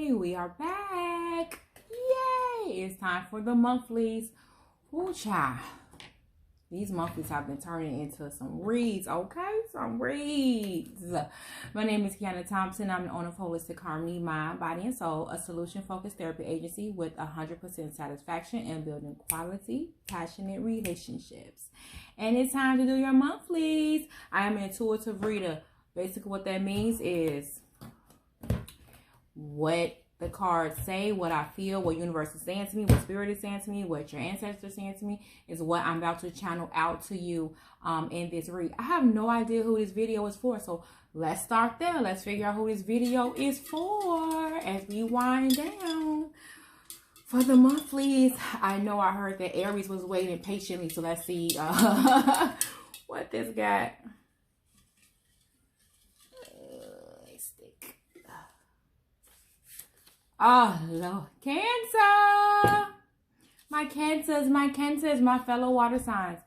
Hey, we are back. Yay! It's time for the monthlies. Ooh, child. These monthlies have been turning into some reads, okay? Some reads. My name is Qiana Thompson. I'm the owner of Holistic Harmony, Mind, Body, and Soul, a solution-focused therapy agency with 100% satisfaction in building quality, passionate relationships. And it's time to do your monthlies. I am an intuitive reader. Basically, what that means is what the cards say, what I feel, what universe is saying to me, what spirit is saying to me, what your ancestors are saying to me is what I'm about to channel out to you in this read. I have no idea who this video is for, so let's start there. Let's figure out who this video is for as we wind down. For the monthlies, I know I heard that Aries was waiting patiently, so let's see what this got. Oh, Lord. Cancer. My cancers, my fellow water signs.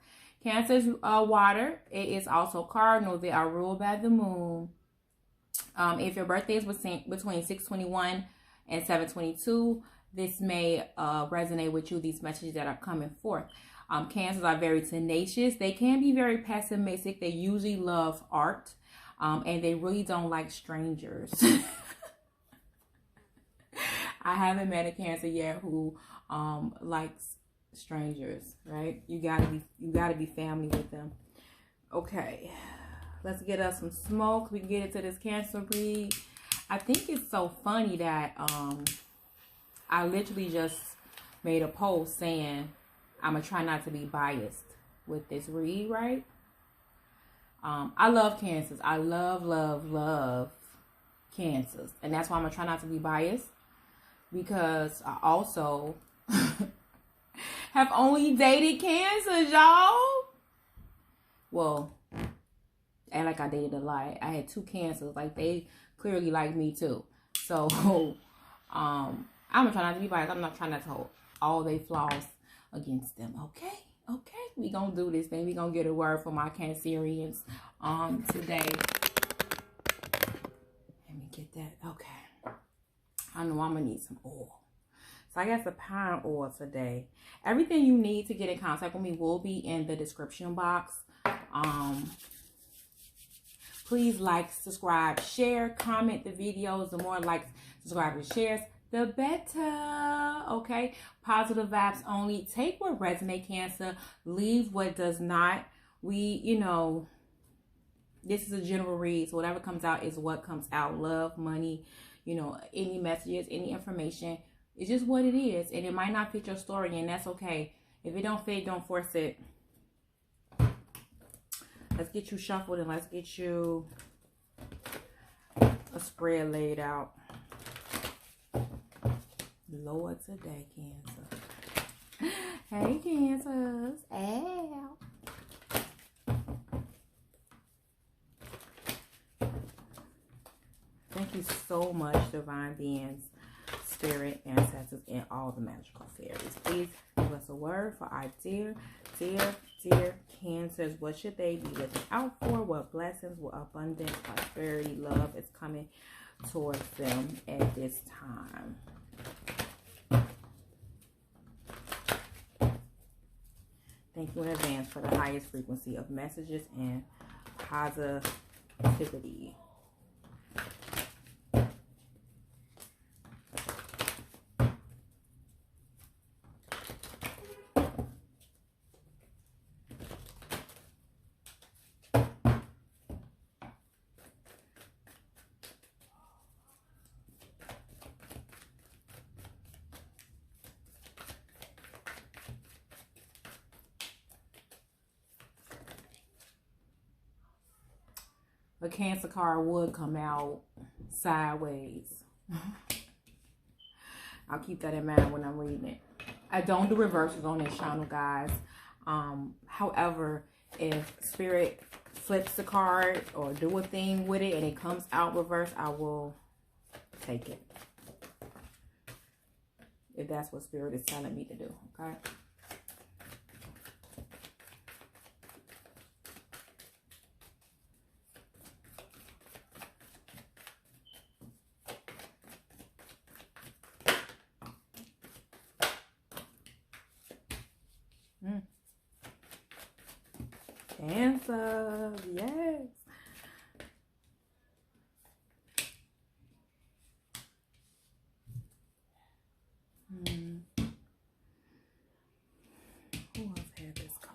Cancer's water. It is also cardinal. They are ruled by the moon. If your birthday is between 6/21 and 7/22, this may resonate with you, these messages that are coming forth. Cancers are very tenacious. They can be very pessimistic. They usually love art. And they really don't like strangers. I haven't met a Cancer yet who likes strangers, right? You gotta be family with them. Okay, let's get us some smoke. We can get into this Cancer read. I think it's so funny that I literally just made a post saying I'm gonna try not to be biased with this read, right? I love Cancers. I love Cancers, and that's why I'm gonna try not to be biased. Because I also have only dated Cancers, y'all. Well, and like I dated a lot. I had 2 Cancers. Like, they clearly like me too. So, I'm gonna try not to be biased. I'm not trying not to hold all their flaws against them. Okay? Okay. We gonna do this thing. We gonna get a word from my Cancerians today. Let me get that. Okay. I know I'm going to need some oil. So I got some pine oil today. Everything you need to get in contact with me will be in the description box. Please like, subscribe, share, comment the videos. The more likes, subscribers, and shares, the better. Okay? Positive vibes only. Take what resonates, Cancer. Leave what does not. This is a general read. So whatever comes out is what comes out. Love, money, any messages, any information. It's just what it is. And it might not fit your story, and that's okay. If it don't fit, don't force it. Let's get you shuffled, and let's get you a spread laid out. Lord, today, Cancer. Hey, Cancers. Ow. Thank you so much, divine beings, spirit, ancestors, and all the magical fairies. Please give us a word for our dear Cancers. What should they be looking out for? What blessings, what abundance, prosperity, love is coming towards them at this time? Thank you in advance for the highest frequency of messages and positivity. A Cancer card would come out sideways. I'll keep that in mind when I'm reading it. I don't do reverses on this channel, guys. However, if spirit flips the card or do a thing with it and it comes out reversed, I will take it. If that's what spirit is telling me to do, okay? Cancer, yes. Who else had this card?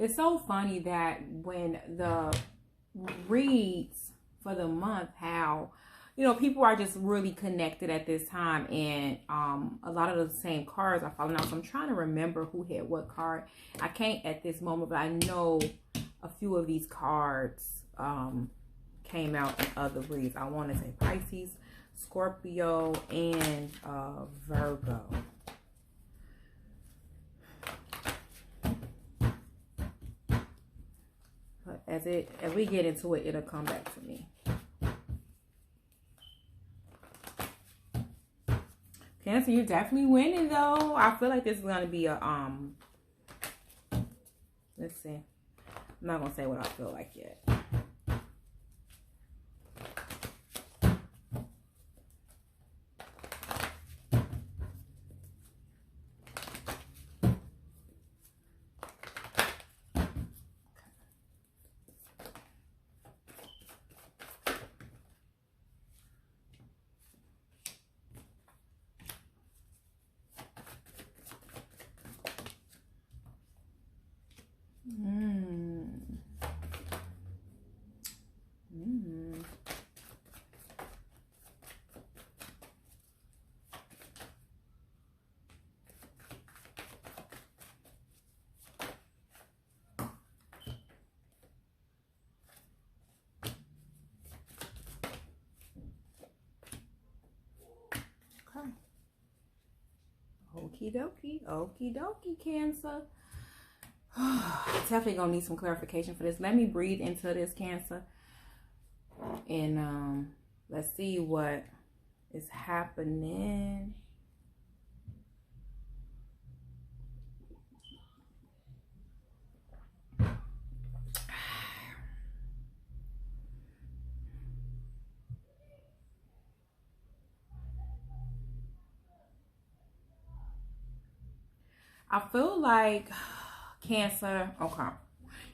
It's so funny that when the reads for the month, how, you know, people are just really connected at this time, and a lot of the same cards are falling out. So I'm trying to remember who had what card. I can't at this moment, but I know a few of these cards came out in other reads. I want to say Pisces, Scorpio, and Virgo. As we get into it, it'll come back to me. Cancer, you're definitely winning though. I feel like this is gonna be a let's see. I'm not gonna say what I feel like yet. Okie dokie, okie dokie, Cancer. Definitely gonna need some clarification for this. Let me breathe into this, Cancer, and let's see what is happening. I feel like, Cancer, okay,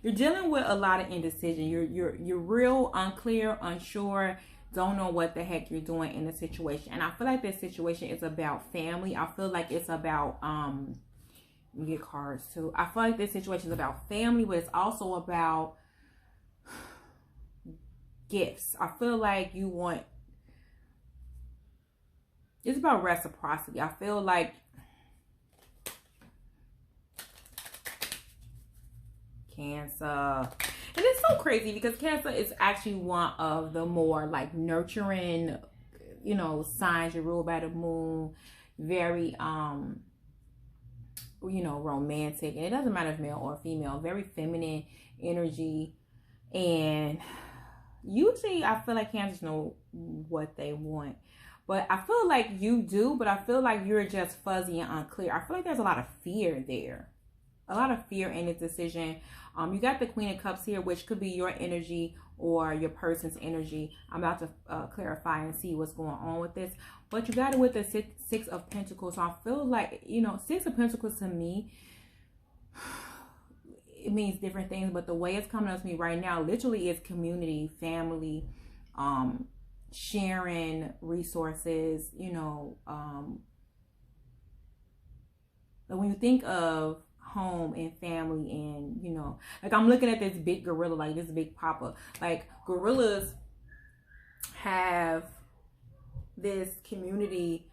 you're dealing with a lot of indecision. You're real unclear, unsure, don't know what the heck you're doing in the situation. And I feel like this situation is about family. I feel like it's about let me get cards too. I feel like this situation is about family, but it's also about gifts. I feel like you want, it's about reciprocity. I feel like Cancer. And it's so crazy because Cancer is actually one of the more like nurturing, you know, signs. You're ruled by the moon. Very, you know, romantic. And it doesn't matter if male or female. Very feminine energy. And usually I feel like Cancers know what they want. But I feel like you do, but I feel like you're just fuzzy and unclear. I feel like there's a lot of fear there. A lot of fear in this decision. You got the Queen of Cups here, which could be your energy or your person's energy. I'm about to clarify and see what's going on with this. But you got it with the Six of Pentacles. So I feel like, you know, Six of Pentacles to me, it means different things. But the way it's coming up to me right now, literally is community, family, sharing resources, you know. But when you think of home and family, and you know, like I'm looking at this big gorilla, like this big papa. Like gorillas have this community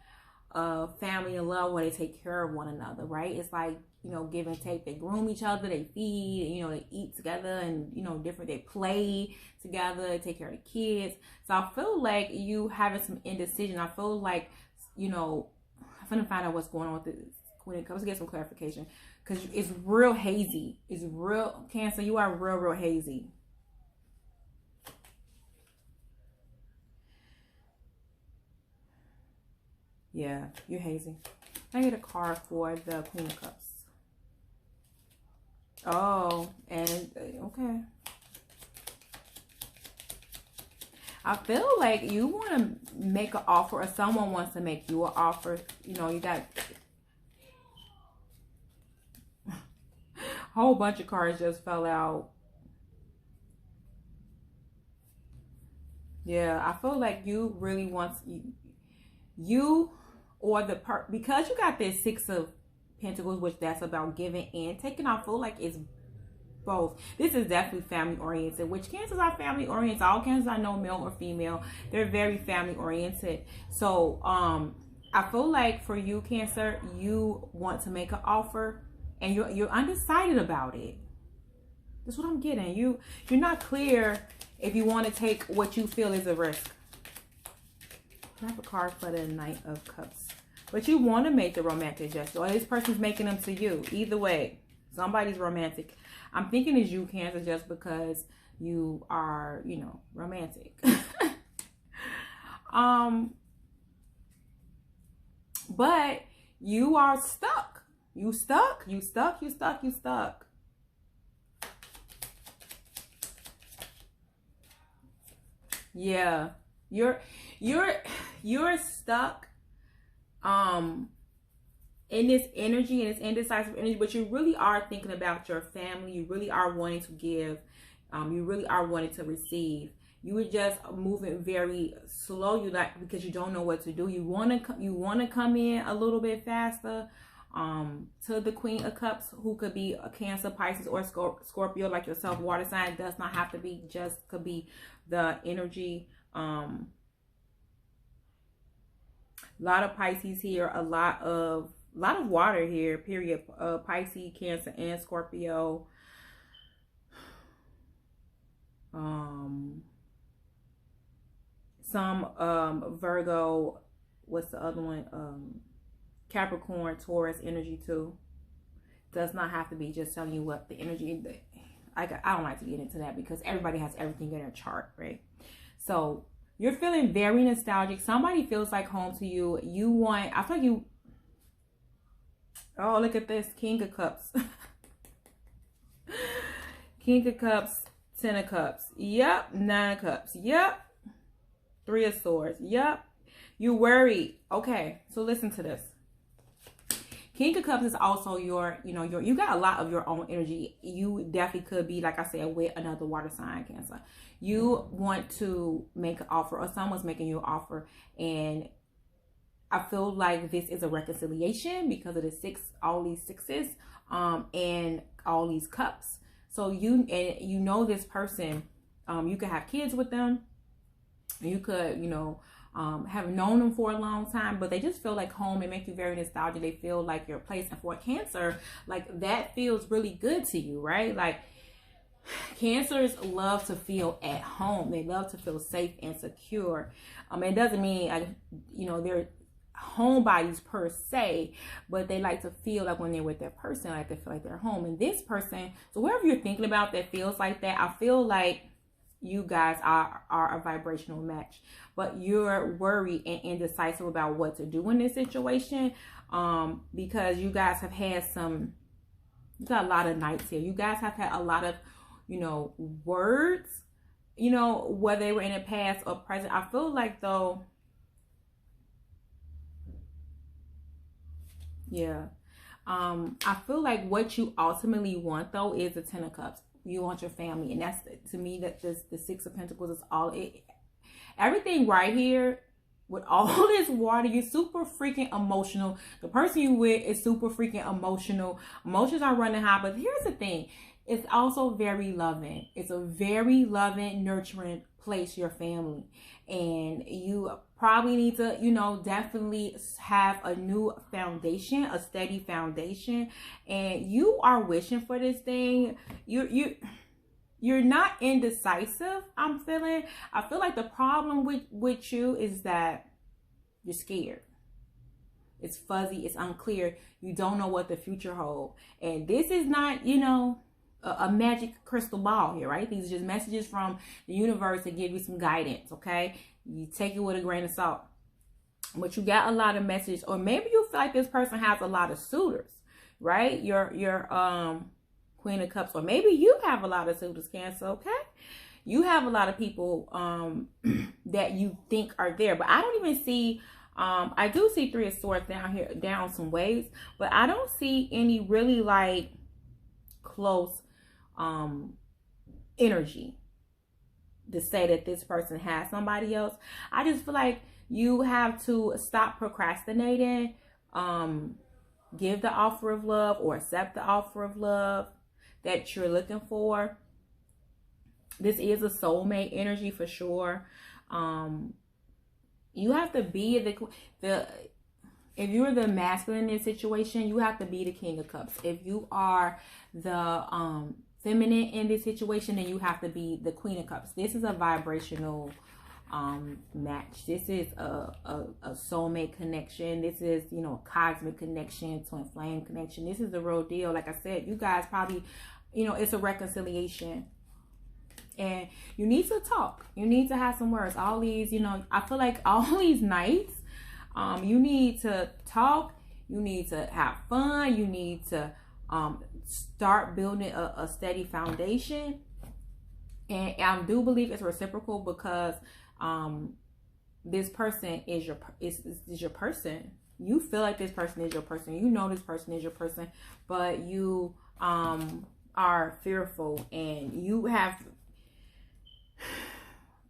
of family and love where they take care of one another, right? It's like, you know, give and take. They groom each other, they feed, you know, they eat together, and you know, they play together, they take care of the kids. So I feel like you having some indecision. I feel like, you know, I'm gonna find out what's going on with this Queen of Cups to get some clarification. Because it's real hazy. It's real, Cancer, you are real hazy. Yeah, you're hazy. I get a card for the Queen of Cups. Oh, and okay. I feel like you want to make an offer, or someone wants to make you an offer. You know, you got a whole bunch of cards just fell out. Yeah, I feel like you really want you or the because you got this Six of Pentacles, which that's about giving and taking. I feel like it's both. This is definitely family oriented, which Cancers are family oriented. All Cancers I know, male or female, they're very family oriented. So I feel like for you, Cancer, you want to make an offer and you're undecided about it. That's what I'm getting. You're not clear if you want to take what you feel is a risk. I have a card for the Knight of Cups. But you want to make the romantic gesture, or this person's making them to you. Either way, somebody's romantic. I'm thinking it's you, Cancer, just because you are, you know, romantic. But you are stuck. You stuck. Yeah. You're stuck in this energy, and this indecisive energy, but you really are thinking about your family. You really are wanting to give. You really are wanting to receive. You were just moving very slow. You like, because you don't know what to do. You want to come in a little bit faster. To the Queen of Cups, who could be a Cancer, Pisces, or Scorpio, like yourself, water sign. Does not have to be, just could be the energy. A lot of Pisces here, a lot of water here, period. Pisces, Cancer, and Scorpio. Some Virgo, what's the other one? Capricorn, Taurus energy too. Does not have to be, just telling you what the energy. I don't like to get into that because everybody has everything in their chart, right? So you're feeling very nostalgic. Somebody feels like home to you. I feel like you. Oh, look at this, King of Cups. King of Cups, Ten of Cups. Yep, Nine of Cups. Yep. Three of Swords. Yep. You worried. Okay, so listen to this. King of Cups is also you got a lot of your own energy. You definitely could be, like I said, with another water sign, Cancer. You want to make an offer, or someone's making you an offer, and I feel like this is a reconciliation because of the all these sixes, and all these cups. So you know this person, you could have kids with them. You could, have known them for a long time, but they just feel like home. They make you very nostalgic. They feel like your place. And for a Cancer, like that feels really good to you, right? Like Cancers love to feel at home. They love to feel safe and secure. It doesn't mean they're homebodies per se, but they like to feel like when they're with their person, like they feel like they're home. And this person, so wherever you're thinking about that feels like that, I feel like you guys are a vibrational match, but you're worried and indecisive about what to do in this situation, because you guys have had you got a lot of nights here. You guys have had a lot of, words, whether they were in the past or present. I feel like though, yeah, I feel like what you ultimately want though is the Ten of Cups. You want your family, and that's, to me, that just the Six of Pentacles is everything right here with all this water. You're super freaking emotional. The person you with is super freaking emotional. Emotions are running high, but here's the thing. It's also very loving. It's a very loving, nurturing place, your family. And you probably need to, definitely have a new foundation, a steady foundation. And you are wishing for this thing. You're not indecisive, I'm feeling. I feel like the problem with you is that you're scared. It's fuzzy. It's unclear. You don't know what the future holds. And this is not, a magic crystal ball here, right? These are just messages from the universe to give you some guidance, okay? You take it with a grain of salt. but you got a lot of messages, or maybe you feel like this person has a lot of suitors, right? Your Queen of Cups, or maybe you have a lot of suitors, Cancer, okay? You have a lot of people that you think are there, but I don't even see, I do see Three of Swords down here, down some waves, but I don't see any really like close energy to say that this person has somebody else. I just feel like you have to stop procrastinating, give the offer of love or accept the offer of love that you're looking for. This is a soulmate energy for sure. You have to be the if you're the masculine in this situation, you have to be the King of Cups. If you are the feminine in this situation, then you have to be the Queen of Cups. This is a vibrational match. This is a soulmate connection. This is, you know, a cosmic connection, twin flame connection. This is the real deal. Like I said, you guys probably, you know, it's a reconciliation. And you need to talk. You need to have some words. All these, you know, I feel like all these nights, you need to talk. You need to have fun. You need to start building a steady foundation. And I do believe it's reciprocal, because this person is your person. You feel like this person is your person. You know this person is your person, but you are fearful, and you have,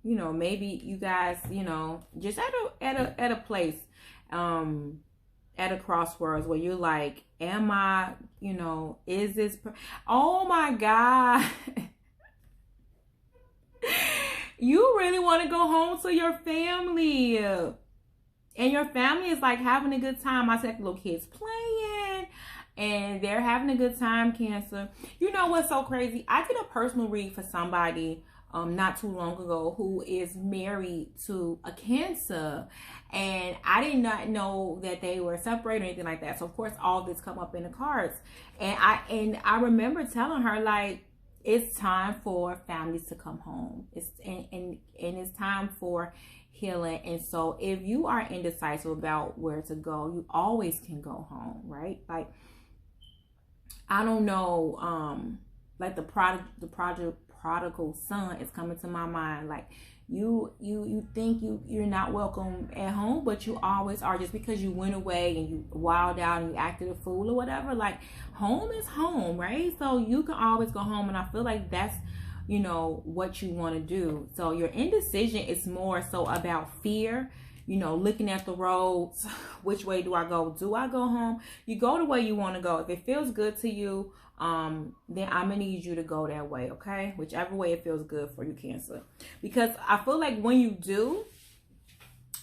you know, maybe you guys, you know, just at a place, at a crossroads where you're like, am I, you know, is this, oh my God. You really want to go home to your family, and your family is like having a good time. I said, little kids playing, and they're having a good time, Cancer. You know what's so crazy? I did a personal read for somebody not too long ago who is married to a Cancer, and I did not know that they were separated or anything like that. So of course all this come up in the cards, and I remember telling her, like, it's time for families to come home. And it's time for healing. And so if you are indecisive about where to go, you always can go home, right? Like, I don't know, like the prodigal son is coming to my mind. Like, you think you're not welcome at home, but you always are, just because you went away and you wild out and you acted a fool or whatever. Like, home is home, right? So you can always go home, and I feel like that's, you know, what you want to do. So your indecision is more so about fear, you know, looking at the roads. Which way do I go? Do I go home? You go the way you want to go. If it feels good to you, then I'm gonna need you to go that way, okay? Whichever way it feels good for you, Cancer. Because I feel like when you do,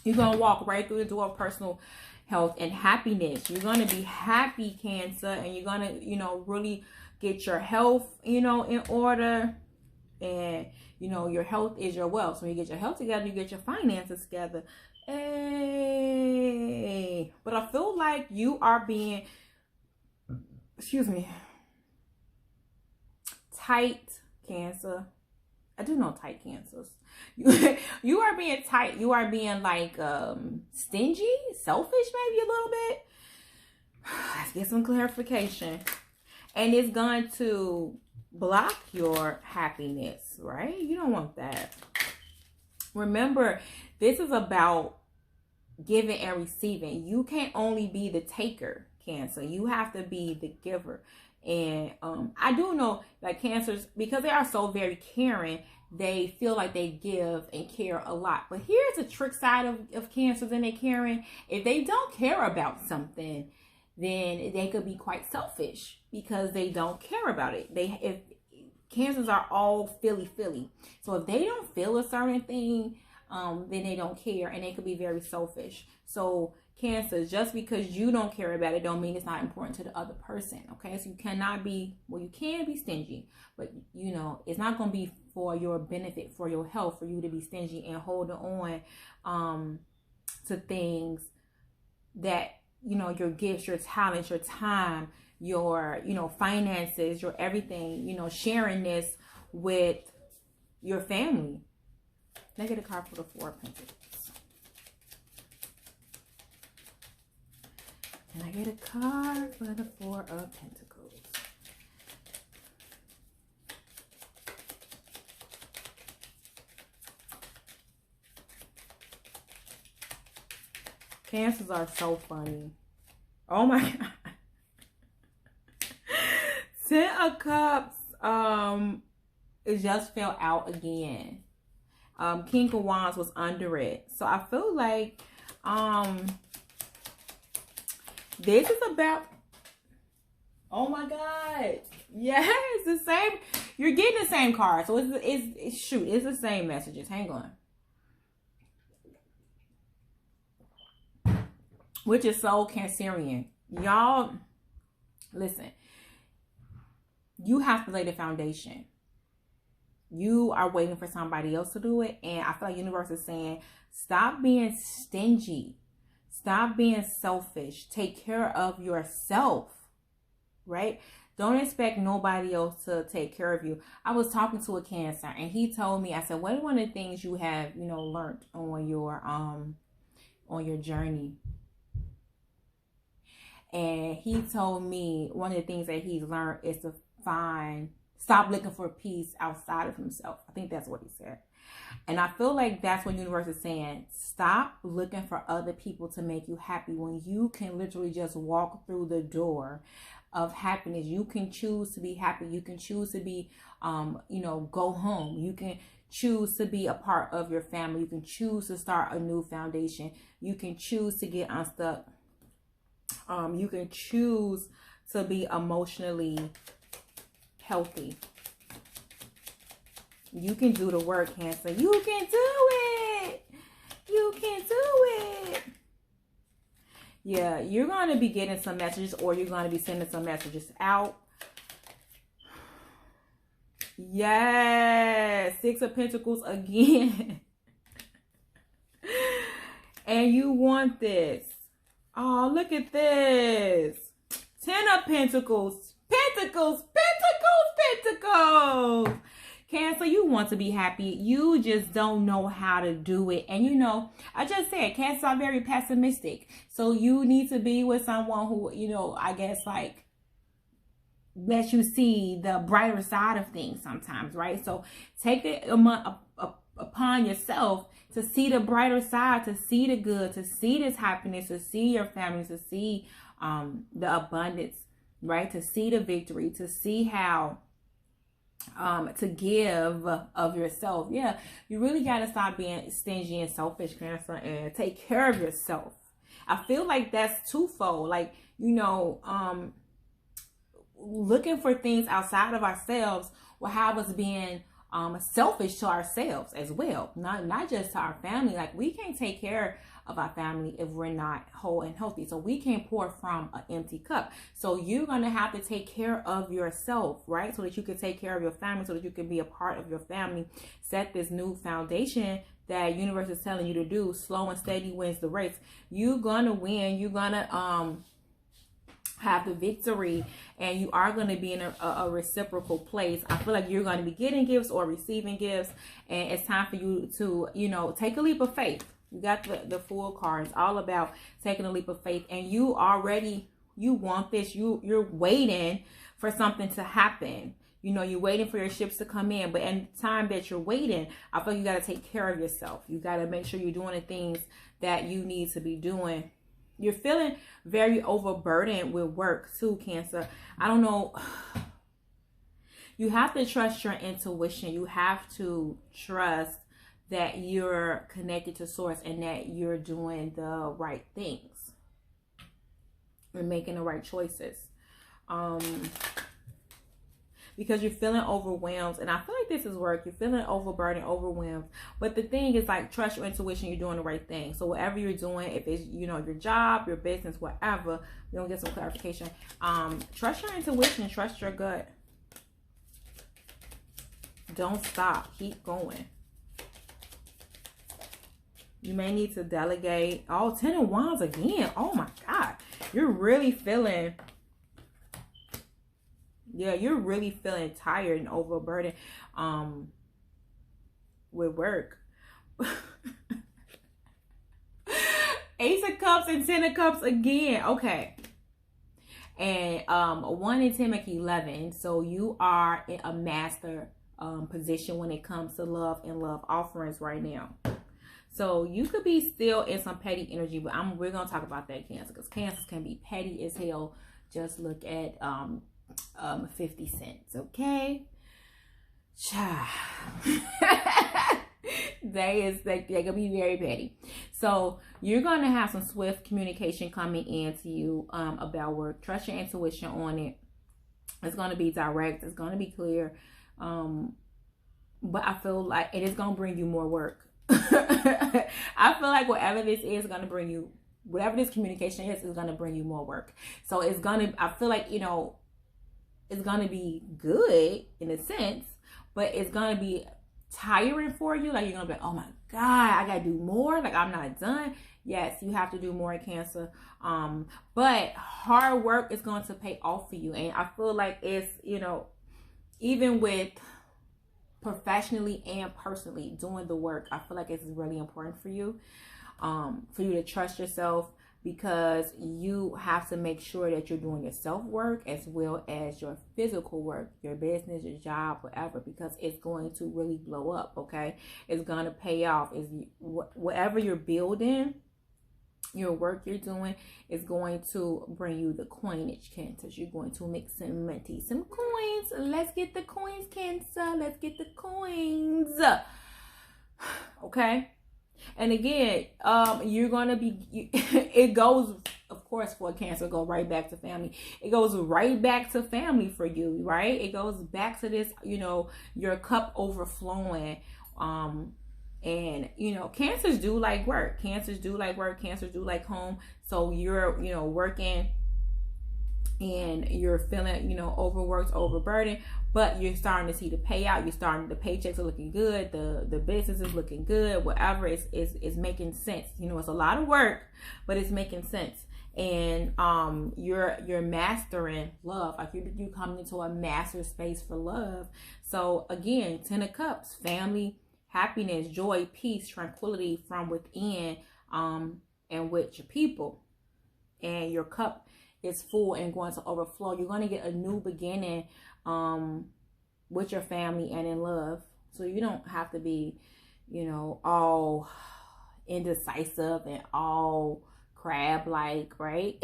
you're gonna walk right through the door of personal health and happiness. You're gonna be happy, Cancer, and you're gonna, you know, really get your health, you know, in order. And, you know, your health is your wealth. So when you get your health together, you get your finances together. Hey. But I feel like you are being, excuse me, tight, Cancer. I do know tight Cancers. You are being tight. You are being like stingy, selfish, maybe a little bit. Let's get some clarification. And it's going to block your happiness, right? You don't want that. Remember, this is about giving and receiving. You can't only be the taker, Cancer. You have to be the giver. And I do know, like, Cancers, because they are so very caring, they feel like they give and care a lot. But here's a trick side of Cancers and their caring. If they don't care about something, then they could be quite selfish because they don't care about it. If Cancers are all feely. So if they don't feel a certain thing, then they don't care, and they could be very selfish. So Cancer, just because you don't care about it don't mean it's not important to the other person, okay? So you cannot be, well, you can be stingy, but, you know, it's not going to be for your benefit, for your health, for you to be stingy and holding on to things that, you know, your gifts, your talents, your time, your, you know, finances, your everything, you know, sharing this with your family. Let's get a card for the Four of Pentacles. And I get a card for the Four of Pentacles. Cancers are so funny. Oh my God. Ten of Cups, it just fell out again. King of Wands was under it. So I feel like this is about, oh my God. Yes, the same. You're getting the same card. So it's the same messages. Hang on. Which is so Cancerian. Y'all, listen. You have to lay the foundation. You are waiting for somebody else to do it. And I feel like the universe is saying, stop being stingy. Stop being selfish. Take care of yourself. Right? Don't expect nobody else to take care of you. I was talking to a Cancer and he told me, I said, what is one of the things you have, learned on your journey? And he told me one of the things that he's learned is to stop looking for peace outside of himself. I think that's what he said. And I feel like that's what the universe is saying. Stop looking for other people to make you happy when you can literally just walk through the door of happiness. You can choose to be happy. You can choose to be, go home. You can choose to be a part of your family. You can choose to start a new foundation. You can choose to get unstuck. You can choose to be emotionally healthy. You can do the work, Cancer. You can do it. You can do it. Yeah, you're going to be getting some messages, or you're going to be sending some messages out. Yes. Six of Pentacles again. And you want this. Oh, look at this. Ten of Pentacles. Pentacles. Pentacles. Pentacles. Cancer, you want to be happy. You just don't know how to do it. And I just said, Cancer are very pessimistic. So you need to be with someone who, I guess like lets you see the brighter side of things sometimes, right? So take it upon yourself to see the brighter side, to see the good, to see this happiness, to see your family, to see the abundance, right? To see the victory, to see how to give of yourself. Yeah, you really got to stop being stingy and selfish, Cancer, and take care of yourself. I feel like that's twofold. Like, looking for things outside of ourselves will have us being selfish to ourselves as well, not just to our family. Like, we can't take care of our family if we're not whole and healthy. So we can't pour from an empty cup. So you're going to have to take care of yourself, right? So that you can take care of your family, so that you can be a part of your family. Set this new foundation that universe is telling you to do. Slow and steady wins the race. You're going to win. You're going to have the victory, and you are going to be in a reciprocal place. I feel like you're going to be getting gifts or receiving gifts, and it's time for you to take a leap of faith. You got the Fool card. It's all about taking a leap of faith, and you want this. You're waiting for something to happen. You're waiting for your ships to come in, but in the time that you're waiting, I feel like you got to take care of yourself. You got to make sure you're doing the things that you need to be doing. You're feeling very overburdened with work too, Cancer. I don't know. You have to trust your intuition. You have to trust that you're connected to source and that you're doing the right things. You're making the right choices. Because you're feeling overwhelmed. And I feel like this is work. You're feeling overburdened, overwhelmed. But the thing is, like, trust your intuition. You're doing the right thing. So whatever you're doing, if it's, your job, your business, whatever, we're going to get some clarification. Trust your intuition. Trust your gut. Don't stop. Keep going. You may need to delegate. Oh, 10 of Wands again. Oh my God. You're really feeling... Yeah, you're really feeling tired and overburdened with work. Ace of Cups and Ten of Cups again. Okay. And 1 and 10 make 11. So you are in a master position when it comes to love and love offerings right now. So you could be still in some petty energy, but we're gonna talk about that, Cancer, because Cancers can be petty as hell. Just look at 50 cents, okay? They gonna be very petty. So you're gonna have some swift communication coming into you about work. Trust your intuition on it. It's gonna be direct. It's gonna be clear. But I feel like it is gonna bring you more work. I feel like whatever this is gonna bring you, whatever this communication is gonna bring you more work. So it's gonna, I feel like, you know, it's gonna be good in a sense, but it's gonna be tiring for you. Like you're gonna be like, oh my God, I gotta do more. Like I'm not done. Yes, you have to do more in Cancer. But hard work is going to pay off for you. And I feel like it's, you know, even with professionally and personally doing the work, I feel like it's really important for you to trust yourself, because you have to make sure that you're doing your self work as well as your physical work, your business, your job, whatever, because it's going to really blow up. Okay, it's going to pay off. Is whatever you're building, your work you're doing is going to bring you the coinage, Cancers. You're going to make some money, some coins. Let's get the coins, Cancer. Let's get the coins. Okay. And again, you're gonna be. It goes, of course, for a Cancer, go right back to family. It goes right back to family for you, right? It goes back to this, you know, your cup overflowing. And, you know, Cancers do like work. Cancers do like work. Cancers do like home. So you're, you know, working and you're feeling, you know, overworked, overburdened, but you're starting to see the payout. You're starting, the paychecks are looking good. The business is looking good. Whatever is making sense. You know, it's a lot of work, but it's making sense. And you're mastering love. Like you coming into a master space for love. So again, 10 of Cups, family, happiness, joy, peace, tranquility from within, and with your people. And your cup is full and going to overflow. You're going to get a new beginning with your family and in love. So you don't have to be, you know, all indecisive and all crab-like, right?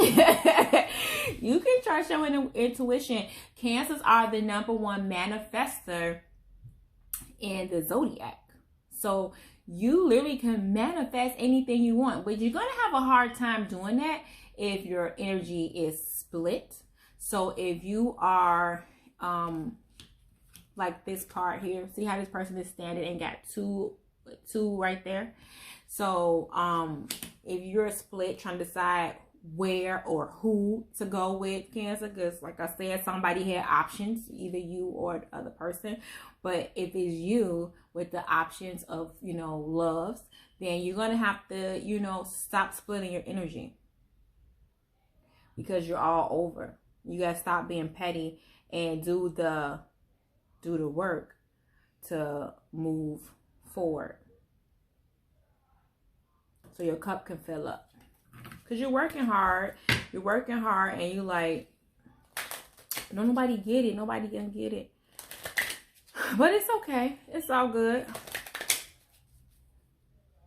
You can trust your intuition. Cancers are the #1 manifester in the zodiac. So you literally can manifest anything you want, but you're going to have a hard time doing that if your energy is split. So if you are like this card here, see how this person is standing and got two right there. So if you're split, trying to decide where or who to go with, Cancer, because like I said, somebody had options, either you or the other person. But if it's you with the options of, you know, loves, then you're going to have to, you know, stop splitting your energy, because you're all over. You got to stop being petty and do the work to move forward, so your cup can fill up. Because you're working hard, and you like, don't nobody get it. Nobody gonna get it. But it's okay. It's all good.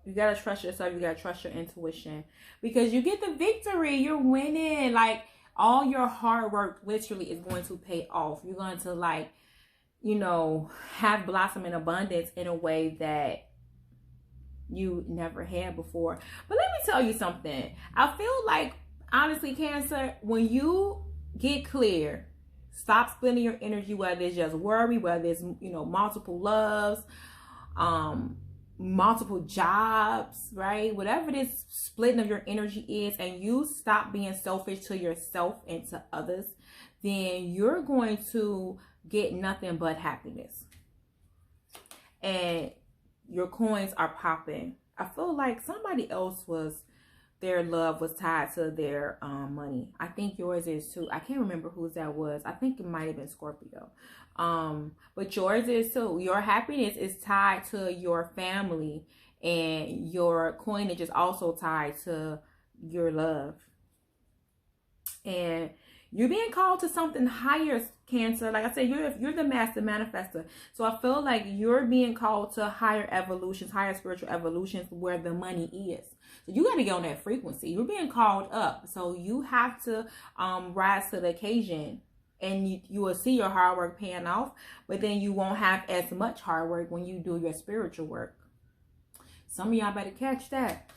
You gotta trust yourself. You gotta trust your intuition, because you get the victory. You're winning. Like, all your hard work literally is going to pay off. You're going to, like, you know, have blossom in abundance in a way that you never had before. But let me tell you something. I feel like, honestly, Cancer, when you get clear, stop splitting your energy, whether it's just worry, whether it's, you know, multiple loves, multiple jobs, right? Whatever this splitting of your energy is, and you stop being selfish to yourself and to others, then you're going to get nothing but happiness. And your coins are popping. I feel like somebody else their love was tied to their money. I think yours is too. I can't remember whose that was. I think it might have been Scorpio. But yours is too. Your happiness is tied to your family, and your coinage is also tied to your love. And you're being called to something higher, Cancer. Like I said, you're the master manifester. So I feel like you're being called to higher evolutions, higher spiritual evolutions where the money is. So you got to get on that frequency. You're being called up. So you have to rise to the occasion. And you will see your hard work paying off. But then you won't have as much hard work when you do your spiritual work. Some of y'all better catch that.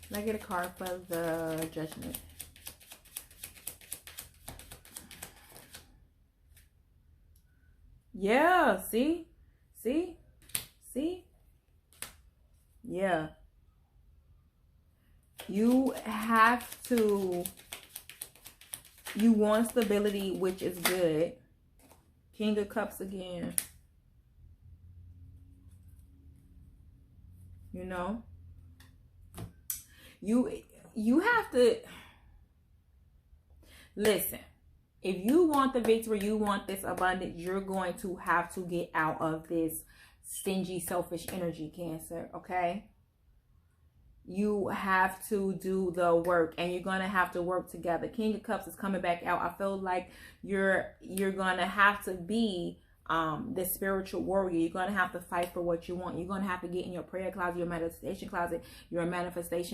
Can I get a card for the Judgment? Yeah, see? Yeah. You want stability, which is good. King of Cups again. You know? You have to listen. If you want the victory, you want this abundance, you're going to have to get out of this stingy, selfish energy, Cancer, okay? You have to do the work, and you're going to have to work together. King of Cups is coming back out. I feel like you're going to have to be the spiritual warrior. You're going to have to fight for what you want. You're going to have to get in your prayer closet, your manifestation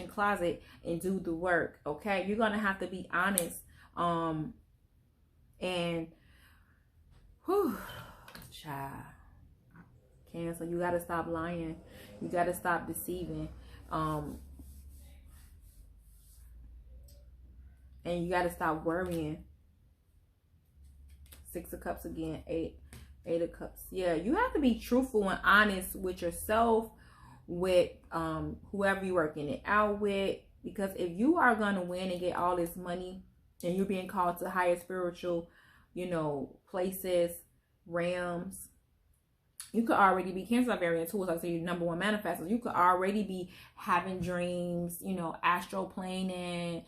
closet, and do the work, okay? You're going to have to be honest. And whew, child, Cancer, you got to stop lying. You got to stop deceiving. And you got to stop worrying. Six of Cups again. Eight of Cups. Yeah, you have to be truthful and honest with yourself, with whoever you're working it out with. Because if you are going to win and get all this money, and you're being called to higher spiritual, places, realms, you could already be Cancer very intuitive. Like I say, your number one manifestor. You could already be having dreams, astral planing,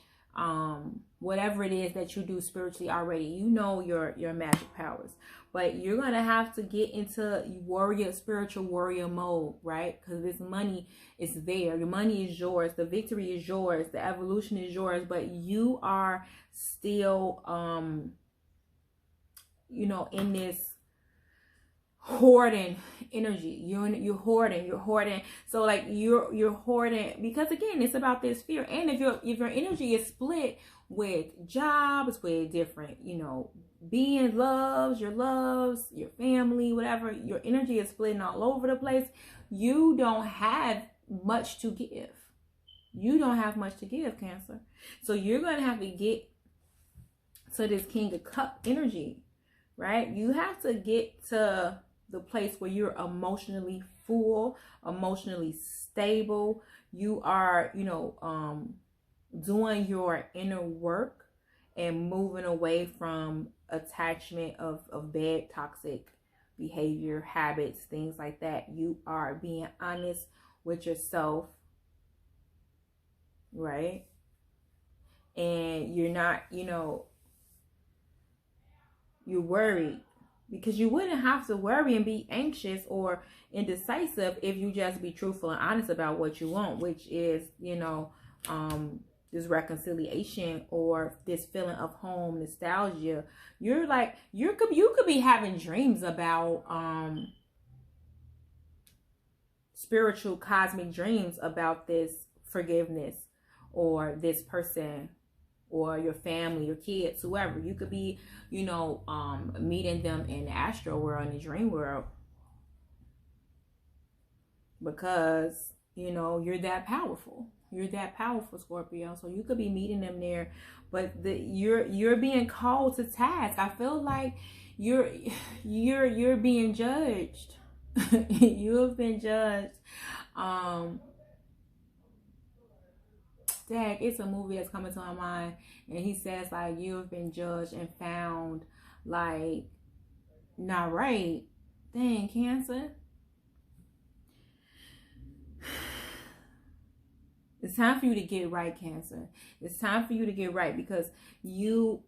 whatever it is that you do spiritually already. Your magic powers. But you're going to have to get into spiritual warrior mode, right? Because this money is there. Your money is yours. The victory is yours. The evolution is yours. But you are still, in this hoarding energy. You're hoarding. So like you're hoarding, because again, it's about this fear. And if your energy is split with jobs, with different, being loves, your family, whatever, your energy is splitting all over the place. You don't have much to give. You don't have much to give, Cancer. So you're going to have to get to this King of Cup energy, right? You have to get to the place where you're emotionally full, emotionally stable. You are, doing your inner work and moving away from attachment of bad, toxic behavior, habits, things like that. You are being honest with yourself, right? And you're not, you're worried, because you wouldn't have to worry and be anxious or indecisive if you just be truthful and honest about what you want, which is, this reconciliation or this feeling of home, nostalgia. You could be having dreams about spiritual cosmic dreams about this forgiveness, or this person, or your family, your kids, whoever. You could be, meeting them in the astral world, in the dream world, because, you're that powerful. You're that powerful, Scorpio. So you could be meeting them there, but you're being called to task. I feel like you're being judged. You have been judged. It's a movie that's coming to my mind, and he says like, you have been judged and found like not right. Dang, Cancer. It's time for you to get right, Cancer. It's time for you to get right, because you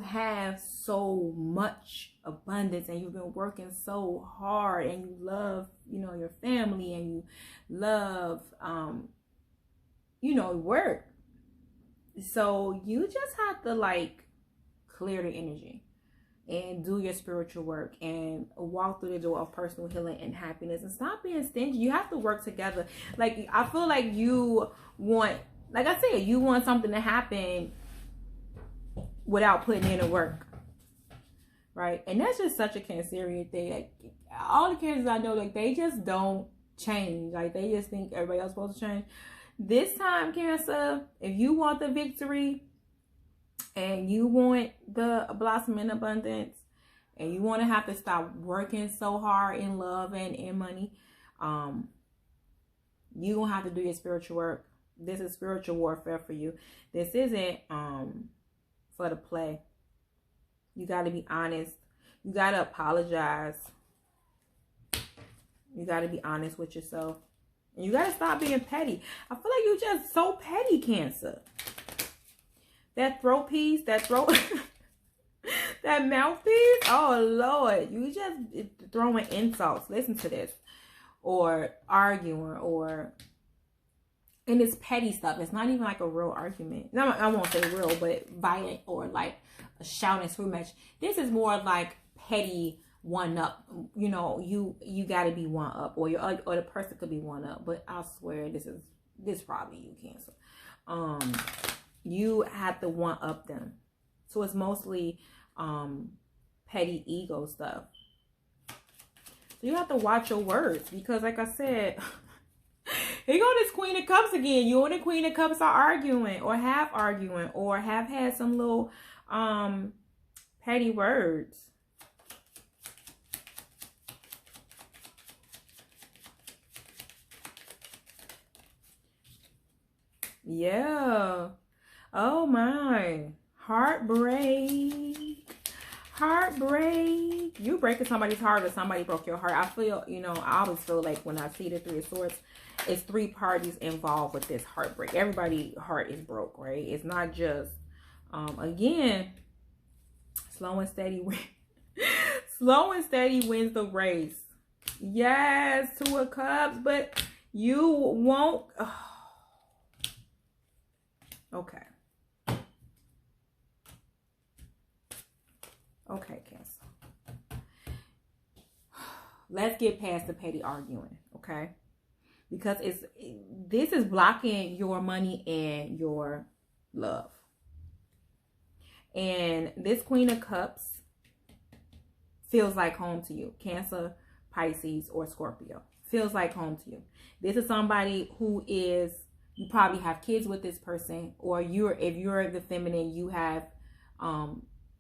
have so much abundance, and you've been working so hard, and you love, your family, and you love, work. So you just have to like clear the energy and do your spiritual work and walk through the door of personal healing and happiness, and stop being stingy. You have to work together. Like, I feel like you want, like I said, you want something to happen without putting in the work, right? And that's just such a Cancerian thing. Like, all the Cancers I know, like, they just don't change. Like, they just think everybody else is supposed to change. This time, Cancer, if you want the victory and you want the blossom in abundance, and you want to have to stop working so hard in love and in money, you gonna have to do your spiritual work. This is spiritual warfare for you. This isn't for the play. You got to be honest. You got to apologize. You got to be honest with yourself. And you got to stop being petty. I feel like you just so petty, Cancer. That throat piece, that throat, that mouthpiece. Oh, Lord. You just throwing insults. Listen to this. Or arguing, or... And it's petty stuff. It's not even like a real argument. No, I won't say real, but violent, or like a shouting screw match. This is more like petty one up. You know, you got to be one up, or the person could be one up. But I swear, this probably you, Cancer. You have to one up them. So it's mostly petty ego stuff. So you have to watch your words, because like I said. Here go this Queen of Cups again. You and the Queen of Cups are arguing, or have had some little petty words. Yeah. Oh my. Heartbreak. Heartbreak. You breaking somebody's heart, or somebody broke your heart. I feel, you know, I always feel like when I see the Three of Swords, it's three parties involved with this heartbreak. Everybody's heart is broke, right? It's not just, again, slow and steady wins the race. Yes, Two of Cups, but you won't. Oh. Okay. Okay, Cancer. Let's get past the petty arguing, okay? Because this is blocking your money and your love. And this Queen of Cups feels like home to you. Cancer, Pisces, or Scorpio. Feels like home to you. This is somebody who is, you probably have kids with this person, or if you're the feminine, you have,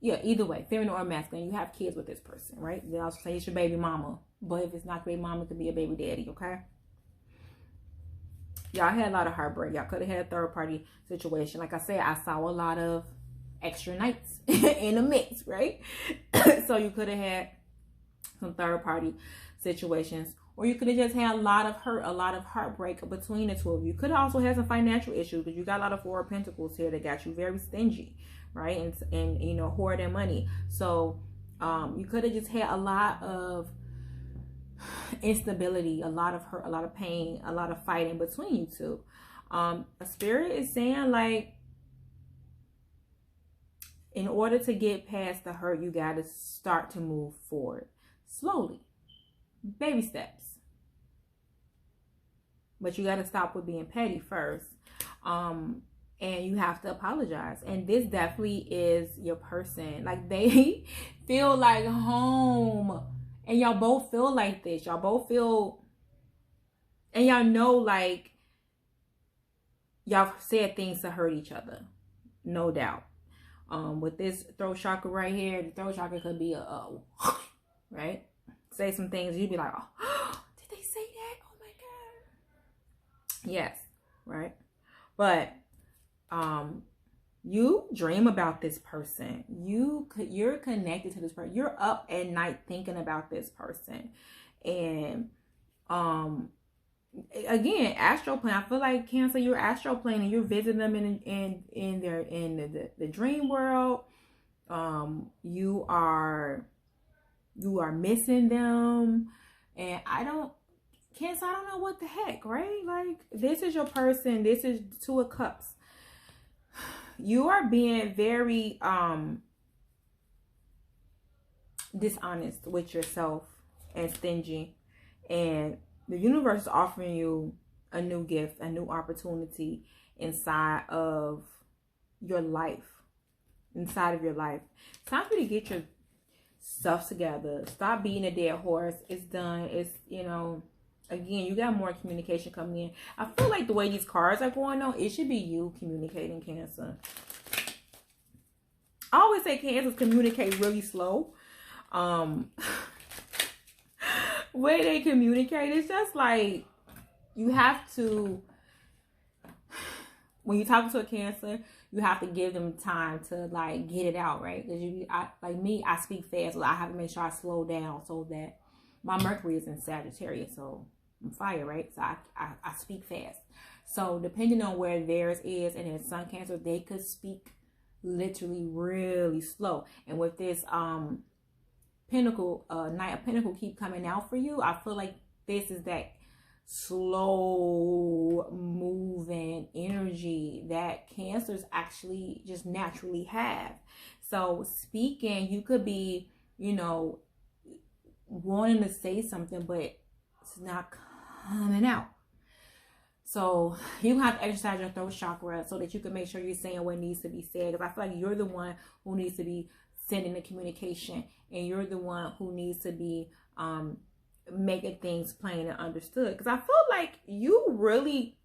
yeah, either way, feminine or masculine, you have kids with this person, right? They also say it's your baby mama. But if it's not your baby mama, it could be a baby daddy, okay? Y'all had a lot of heartbreak. Y'all could have had a third party situation. Like I said, I saw a lot of extra nights in the mix, right? So you could have had some third party situations. Or you could have just had a lot of hurt, a lot of heartbreak between the two of you. You could have also had some financial issues, because you got a lot of Four of Pentacles here that got you very stingy, right? And you know, hoarding money. So you could have just had a lot of instability, a lot of hurt, a lot of pain, a lot of fighting between you two. A spirit is saying, like, in order to get past the hurt, you got to start to move forward slowly, baby steps. But you got to stop with being petty first. And you have to apologize. And this definitely is your person. Like, they feel like home. And y'all both feel like this. Y'all both feel, and y'all know, like, y'all said things to hurt each other. No doubt. With this throat chakra right here, the throat chakra could be right? Say some things, you'd be like, oh, did they say that? Oh my God. Yes, right? But you dream about this person. You're connected to this person. You're up at night thinking about this person. And again, astral plane. I feel like, Cancer, you're astral plane, and you're visiting them in the dream world. You are missing them, and Cancer, I don't know what the heck, right? Like, this is your person. This is Two of Cups. you are being very dishonest with yourself and stingy, and the universe is offering you a new gift, a new opportunity inside of your life. Inside of your life. It's time for you to get your stuff together. Stop being a dead horse. It's done. It's, you know, again, you got more communication coming in. I feel like the way these cards are going on, it should be you communicating, Cancer. I always say Cancers communicate really slow. Way they communicate, it's just like you have to, when you talk to a Cancer, you have to give them time to like get it out, right? Because like me, I speak fast, so I have to make sure I slow down so that my Mercury is in Sagittarius, so I'm fire, right? So I speak fast. So depending on where theirs is and their Sun Cancer, they could speak literally really slow. And with this Pentacle, Knight of Pentacle keep coming out for you, I feel like this is that slow moving energy that Cancers actually just naturally have. So speaking, you could be, you know, wanting to say something, but it's not coming out. So you have to exercise your throat chakra so that you can make sure you're saying what needs to be said. Because I feel like you're the one who needs to be sending the communication, and you're the one who needs to be making things plain and understood. Because I feel like you really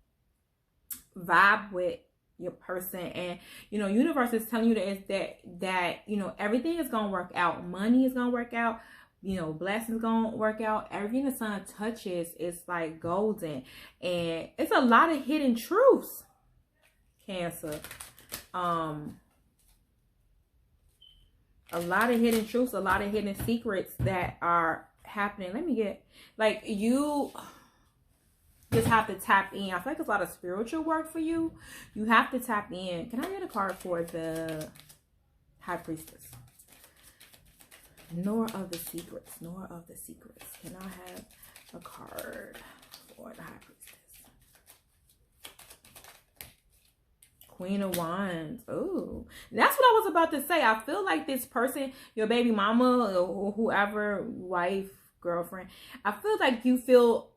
vibe with your person, and you know, universe is telling you that you know, everything is gonna work out. Money is gonna work out, you know, blessings gonna work out. Everything the sun touches is like golden, and it's a lot of hidden truths, Cancer. A lot of hidden truths, a lot of hidden secrets that are happening. Let me get, like, you just have to tap in. I feel like it's a lot of spiritual work for you. You have to tap in. Can I get a card for the High Priestess? Nor of the secrets. Nor of the secrets. Can I have a card for the High Priestess? Queen of Wands. Oh, that's what I was about to say. I feel like this person, your baby mama or whoever, wife, girlfriend, I feel like you feel,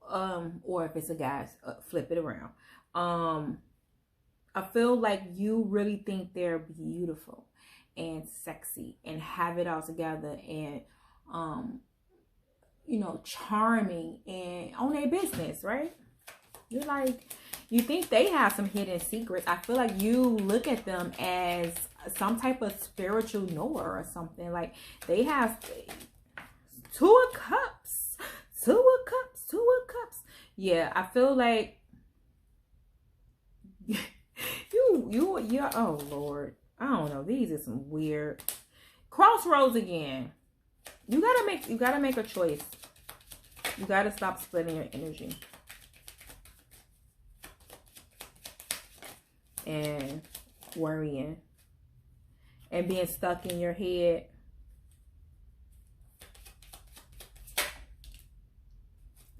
or if it's a guy, flip it around. I feel like you really think they're beautiful and sexy and have it all together, and you know, charming and on their business, right? You're like, you think they have some hidden secrets. I feel like you look at them as some type of spiritual knower or something. Like they have Two of Cups. Yeah, I feel like you're, oh Lord, I don't know. These are some weird crossroads again. You gotta make a choice. You gotta stop splitting your energy and worrying and being stuck in your head.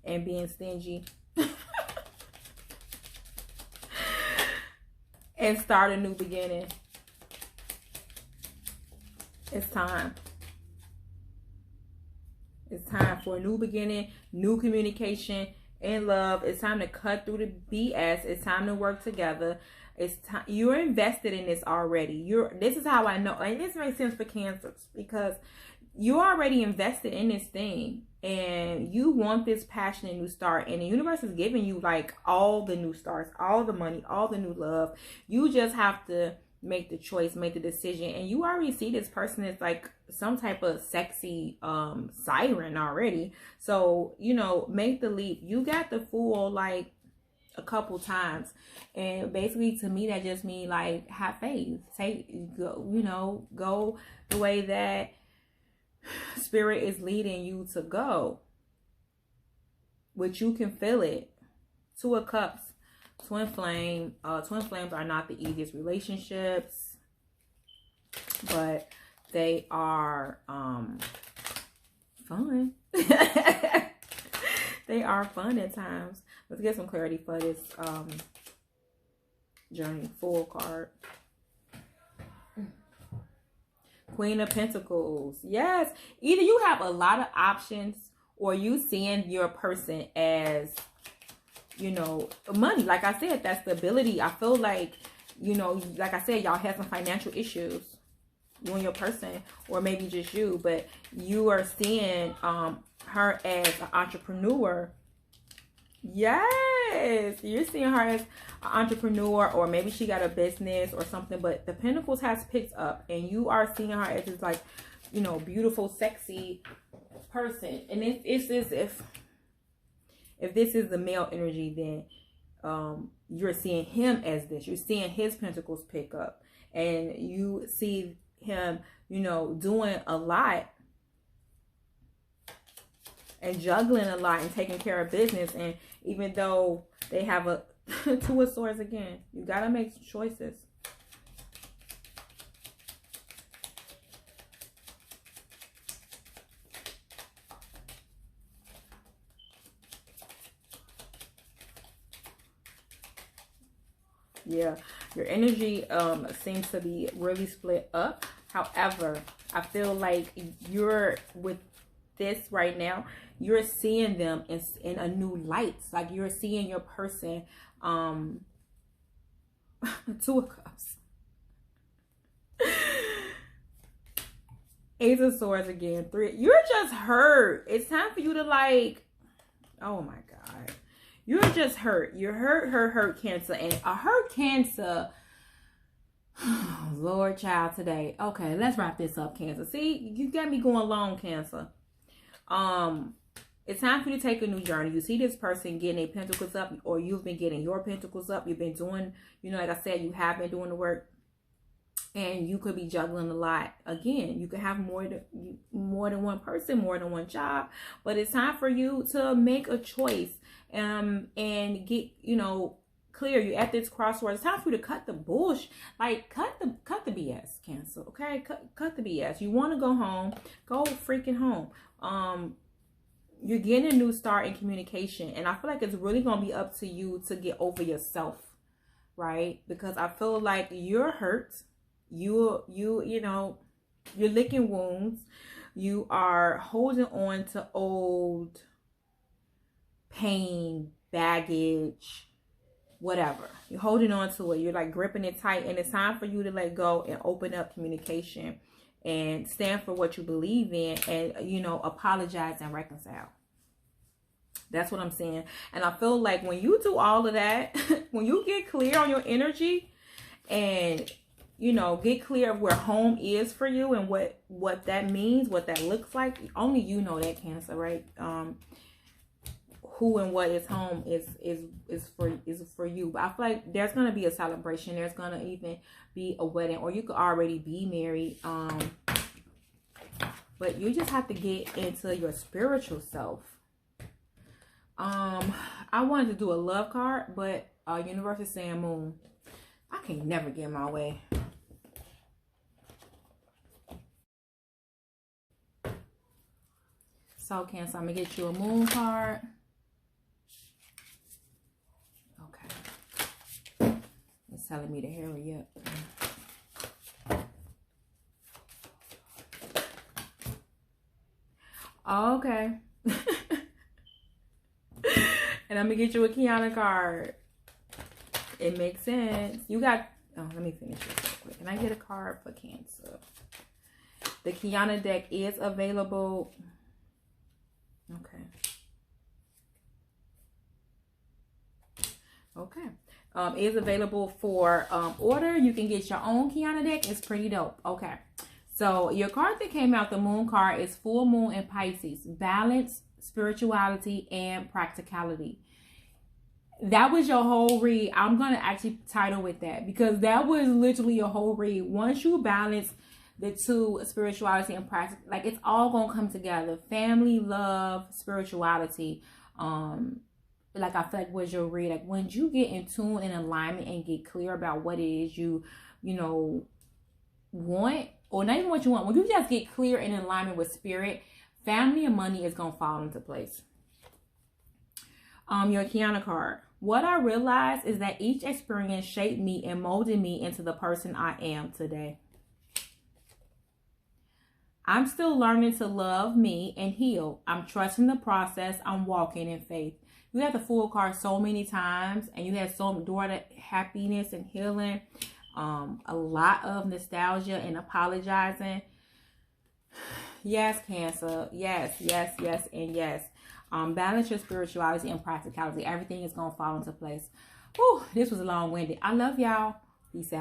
And being stingy. And start a new beginning. It's time. It's time for a new beginning, new communication, and love. It's time to cut through the BS. It's time to work together. It's time. You're invested in this already. This is how I know. And this makes sense for Cancers, because you're already invested in this thing, and you want this passionate new start, and the universe is giving you like all the new starts, all the money, all the new love. You just have to make the choice, make the decision, and you already see this person as like some type of sexy siren already. So, you know, make the leap. You got the Fool like a couple times, and basically to me that just means like have faith. Go the way that Spirit is leading you to go, which you can feel it. Two of Cups, twin flame. Twin flames are not the easiest relationships, but they are fun. They are fun at times. Let's get some clarity for this journey Fool card. Queen of Pentacles. Yes. Either you have a lot of options or you seeing your person as, you know, money. Like I said, that stability. I feel like, you know, like I said, y'all have some financial issues. You and your person, or maybe just you, but you are seeing her as an entrepreneur. Yes, you're seeing her as an entrepreneur, or maybe she got a business or something, but the Pentacles has picked up and you are seeing her as this, like, you know, beautiful, sexy person. And it's as if this is the male energy, then you're seeing him as this. You're seeing his Pentacles pick up, and you see him, you know, doing a lot and juggling a lot and taking care of business. And even though they have a Two of Swords again, you gotta make choices. Yeah, your energy seems to be really split up. However, I feel like you're with this right now, you're seeing them in a new light. Like you're seeing your person, Two of Cups. Ace of Swords again. 3. You're just hurt. It's time for you to, like, oh my God. You're just hurt. You're hurt Cancer. And a hurt Cancer. Lord child today. Okay, let's wrap this up, Cancer. See, you got me going long, Cancer. It's time for you to take a new journey. You see this person getting their pentacles up, or you've been getting your pentacles up. You've been doing, you know, like I said, you have been doing the work, and you could be juggling a lot. Again, you could have more than one person, more than one job, but it's time for you to make a choice and get, you know, clear. You're at this crossroads. It's time for you to cut the bullshit. Like cut the BS, Cancer. Okay, cut the BS. You want to go home, go freaking home. You're getting a new start in communication, and I feel like it's really gonna be up to you to get over yourself, right? Because I feel like you're hurt. You know, you're licking wounds. You are holding on to old pain, baggage, whatever. You're holding on to it. You're like gripping it tight, and it's time for you to let go and open up communication and stand for what you believe in, and, you know, apologize and reconcile. That's what I'm saying. And I feel like when you do all of that, when you get clear on your energy and, you know, get clear of where home is for you and what that means, what that looks like, only you know that, Cancer, right? Who and what is home is for you. But I feel like there's gonna be a celebration. There's gonna even be a wedding, or you could already be married. But you just have to get into your spiritual self. I wanted to do a love card, but universe is saying moon. I can never get my way. So Cancer, I'm gonna get you a moon card. It's telling me to hurry up. Okay. And I'm gonna get you a Qiana card. It makes sense. You got, oh, let me finish this real quick. Can I get a card for Cancer? The Qiana deck is available. Okay. Okay. Is available for order. You can get your own Qiana deck. It's pretty dope. Okay. So your card that came out, the moon card, is full moon in Pisces. Balance, spirituality, and practicality. That was your whole read. I'm going to actually title with that, because that was literally your whole read. Once you balance the two, spirituality and practice, like it's all going to come together. Family, love, spirituality. Like I feel like was your read. Like when you get in tune and alignment and get clear about what it is you know, want, or not even what you want. When you just get clear and in alignment with spirit, family and money is going to fall into place. Your Qiana card. What I realized is that each experience shaped me and molded me into the person I am today. I'm still learning to love me and heal. I'm trusting the process. I'm walking in faith. You had the Fool card so many times, and you had so during the happiness and healing, a lot of nostalgia and apologizing. Yes, Cancer. Yes, yes, yes, and yes. Balance your spirituality and practicality. Everything is going to fall into place. Whew, this was long-winded. I love y'all. Peace out.